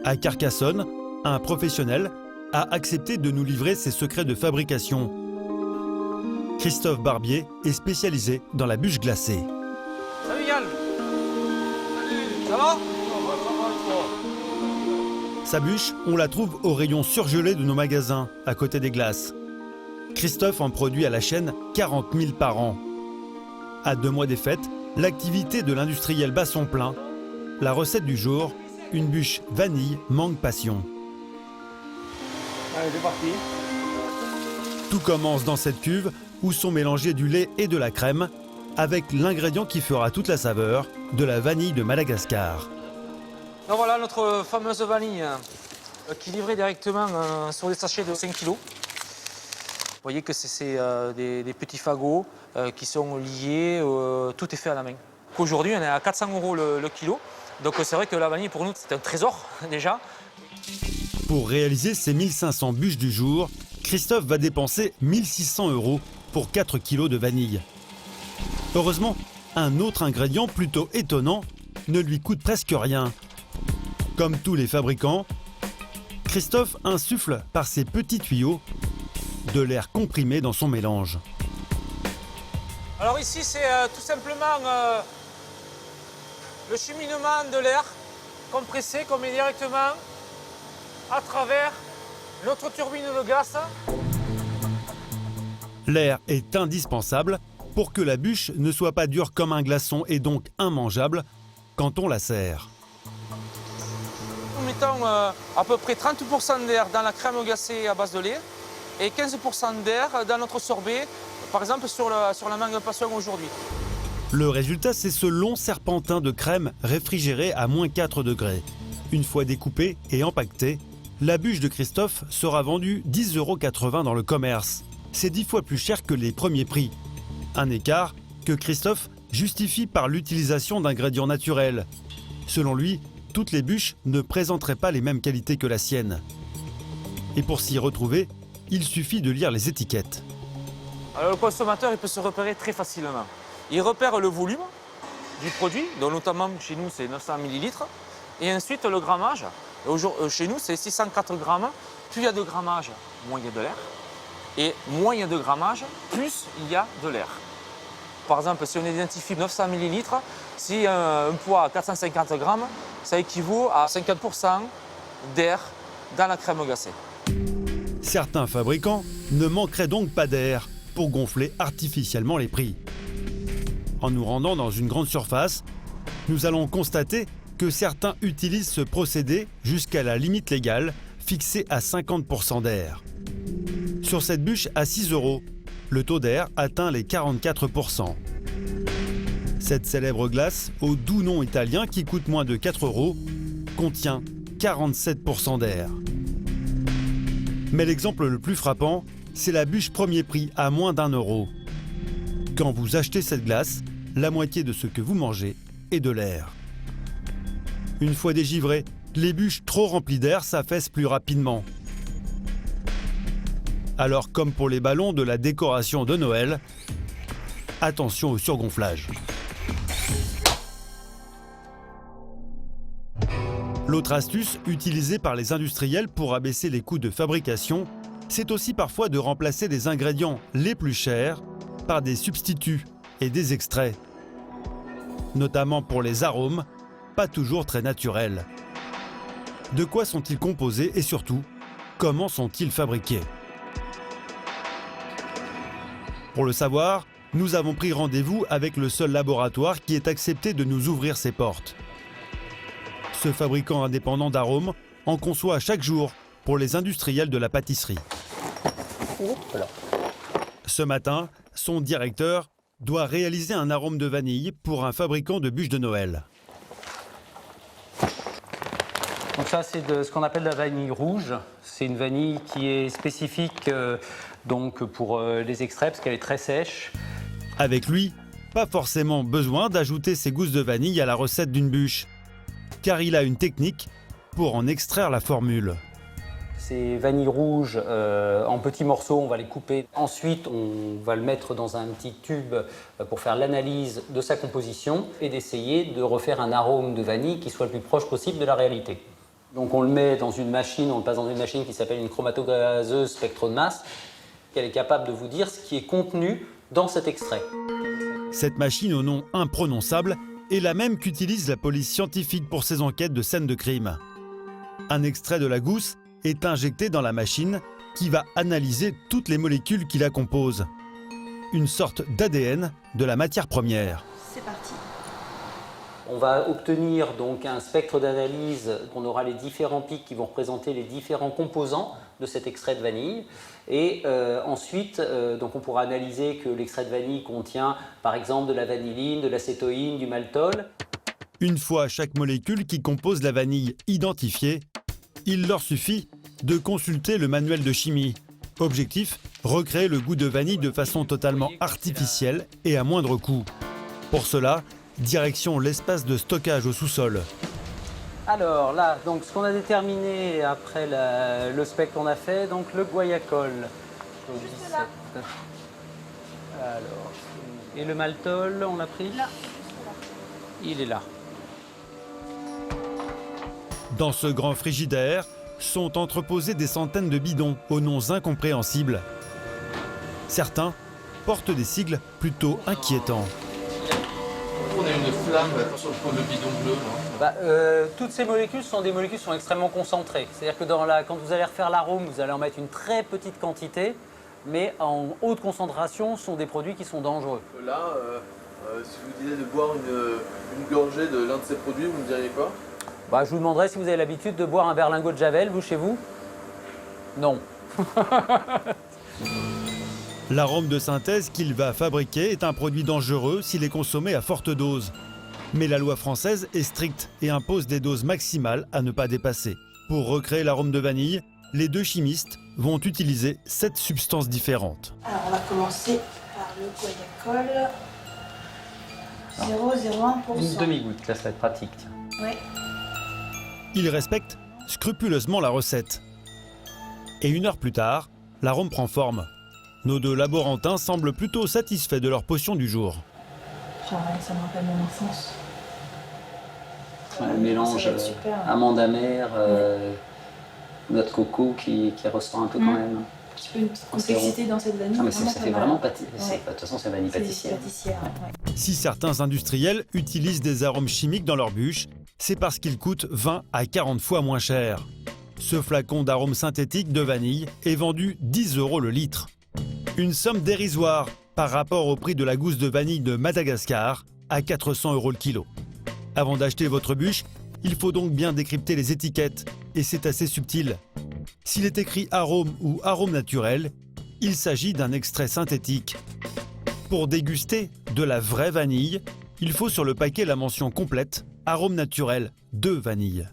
À Carcassonne, un professionnel a accepté de nous livrer ses secrets de fabrication. Christophe Barbier est spécialisé dans la bûche glacée. Salut Yann. Ça va? Sa bûche, on la trouve au rayon surgelé de nos magasins, à côté des glaces. Christophe en produit à la chaîne 40 000 par an. À 2 mois des fêtes, l'activité de l'industriel bat son plein. La recette du jour, une bûche vanille mangue passion. Allez, c'est parti. Tout commence dans cette cuve où sont mélangés du lait et de la crème, avec l'ingrédient qui fera toute la saveur, de la vanille de Madagascar. Donc voilà notre fameuse vanille qui est livrée directement sur des sachets de 5 kg. Vous voyez que c'est des petits fagots qui sont liés, tout est fait à la main. Aujourd'hui, on est à 400 € le kilo. Donc c'est vrai que la vanille, pour nous, c'est un trésor déjà. Pour réaliser ces 1500 bûches du jour, Christophe va dépenser 1600 € pour 4 kilos de vanille. Heureusement, un autre ingrédient plutôt étonnant ne lui coûte presque rien. Comme tous les fabricants, Christophe insuffle par ses petits tuyaux de l'air comprimé dans son mélange. Alors ici, c'est tout simplement le cheminement de l'air compressé qu'on met directement à travers notre turbine de glace. L'air est indispensable pour que la bûche ne soit pas dure comme un glaçon et donc immangeable quand on la sert. Nous mettons à peu près 30% d'air dans la crème glacée à base de lait et 15% d'air dans notre sorbet, par exemple sur la mangue passion aujourd'hui. Le résultat, c'est ce long serpentin de crème réfrigéré à moins 4 degrés. Une fois découpée et empaquetée, la bûche de Christophe sera vendue 10,80 € dans le commerce. C'est 10 fois plus cher que les premiers prix. Un écart que Christophe justifie par l'utilisation d'ingrédients naturels. Selon lui, toutes les bûches ne présenteraient pas les mêmes qualités que la sienne. Et pour s'y retrouver, il suffit de lire les étiquettes. Alors, le consommateur il peut se repérer très facilement. Il repère le volume du produit, donc notamment chez nous c'est 900 ml, et ensuite le grammage. Chez nous c'est 604 grammes. Plus il y a de grammage, moins il y a de l'air. Et moins il y a de grammage, plus il y a de l'air. Par exemple, si on identifie 900 ml, si un poids à 450 grammes, ça équivaut à 50% d'air dans la crème glacée. Certains fabricants ne manqueraient donc pas d'air pour gonfler artificiellement les prix. En nous rendant dans une grande surface, nous allons constater que certains utilisent ce procédé jusqu'à la limite légale fixée à 50% d'air. Sur cette bûche à 6 €, le taux d'air atteint les 44%. Cette célèbre glace, au doux nom italien qui coûte moins de 4 €, contient 47% d'air. Mais l'exemple le plus frappant, c'est la bûche premier prix à moins d'1 €. Quand vous achetez cette glace, la moitié de ce que vous mangez est de l'air. Une fois dégivrées, les bûches trop remplies d'air s'affaissent plus rapidement. Alors, comme pour les ballons de la décoration de Noël, attention au surgonflage. L'autre astuce utilisée par les industriels pour abaisser les coûts de fabrication, c'est aussi parfois de remplacer des ingrédients les plus chers par des substituts et des extraits. Notamment pour les arômes, pas toujours très naturels. De quoi sont-ils composés et surtout, comment sont-ils fabriqués? Pour le savoir, nous avons pris rendez-vous avec le seul laboratoire qui ait accepté de nous ouvrir ses portes. Ce fabricant indépendant d'arômes en conçoit chaque jour pour les industriels de la pâtisserie. Voilà. Ce matin, son directeur doit réaliser un arôme de vanille pour un fabricant de bûches de Noël. Donc ça, c'est ce qu'on appelle la vanille rouge. C'est une vanille qui est spécifique donc pour les extraits parce qu'elle est très sèche. Avec lui, pas forcément besoin d'ajouter ses gousses de vanille à la recette d'une bûche, car il a une technique pour en extraire la formule. Ces vanilles rouges en petits morceaux, on va les couper. Ensuite, on va le mettre dans un petit tube pour faire l'analyse de sa composition et d'essayer de refaire un arôme de vanille qui soit le plus proche possible de la réalité. Donc on le met dans une machine, on le passe dans une machine qui s'appelle une chromatogazeuse spectro de masse, qu'elle est capable de vous dire ce qui est contenu dans cet extrait. Cette machine au nom imprononçable est la même qu'utilise la police scientifique pour ses enquêtes de scènes de crime. Un extrait de la gousse est injecté dans la machine qui va analyser toutes les molécules qui la composent. Une sorte d'ADN de la matière première. C'est parti. On va obtenir donc un spectre d'analyse, on aura les différents pics qui vont représenter les différents composants de cet extrait de vanille. Et ensuite, donc on pourra analyser que l'extrait de vanille contient par exemple de la vanilline, de l'acétoïne, du maltol. Une fois chaque molécule qui compose la vanille identifiée, il leur suffit de consulter le manuel de chimie. Objectif, recréer le goût de vanille de façon totalement artificielle et à moindre coût. Pour cela, direction l'espace de stockage au sous-sol. Alors là, donc ce qu'on a déterminé après le spectre qu'on a fait, donc le guaiacol. Au 17. Alors, et le maltol, on l'a pris? Là. Il est là. Dans ce grand frigidaire sont entreposés des centaines de bidons aux noms incompréhensibles. Certains portent des sigles plutôt inquiétants. On a une flamme sur le bidon bleu. Toutes ces molécules sont des molécules qui sont extrêmement concentrées. C'est-à-dire que quand vous allez refaire l'arôme, vous allez en mettre une très petite quantité, mais en haute concentration, ce sont des produits qui sont dangereux. Là, si je vous disais de boire une gorgée de l'un de ces produits, vous me diriez quoi? Je vous demanderais si vous avez l'habitude de boire un berlingot de Javel, vous, chez vous? Non. L'arôme de synthèse qu'il va fabriquer est un produit dangereux s'il est consommé à forte dose. Mais la loi française est stricte et impose des doses maximales à ne pas dépasser. Pour recréer l'arôme de vanille, les deux chimistes vont utiliser 7 substances différentes. Alors on va commencer par le guaiacol. 0,01%. Une demi-goutte, là ça va être pratique. Tiens. Ouais. Ils respectent scrupuleusement la recette. Et 1 heure plus tard, l'arôme prend forme. Nos deux laborantins semblent plutôt satisfaits de leur potion du jour. Oh ouais, ça me rappelle mon enfance. Le mélange Ça va être super, hein. amande amère, noix de coco qui ressort un peu quand même. Un petit peu une petite complexité dans cette vanille. Ah, mais ça pas fait mal. vraiment Ouais. pâtissier. De toute façon, c'est vanille C'est pâtissière. pâtissière, ouais. Si certains industriels utilisent des arômes chimiques dans leurs bûches, c'est parce qu'ils coûtent 20 à 40 fois moins cher. Ce flacon d'arôme synthétique de vanille est vendu 10 € le litre. Une somme dérisoire par rapport au prix de la gousse de vanille de Madagascar à 400 € le kilo. Avant d'acheter votre bûche, il faut donc bien décrypter les étiquettes et c'est assez subtil. S'il est écrit arôme ou arôme naturel, il s'agit d'un extrait synthétique. Pour déguster de la vraie vanille, il faut sur le paquet la mention complète arôme naturel de vanille.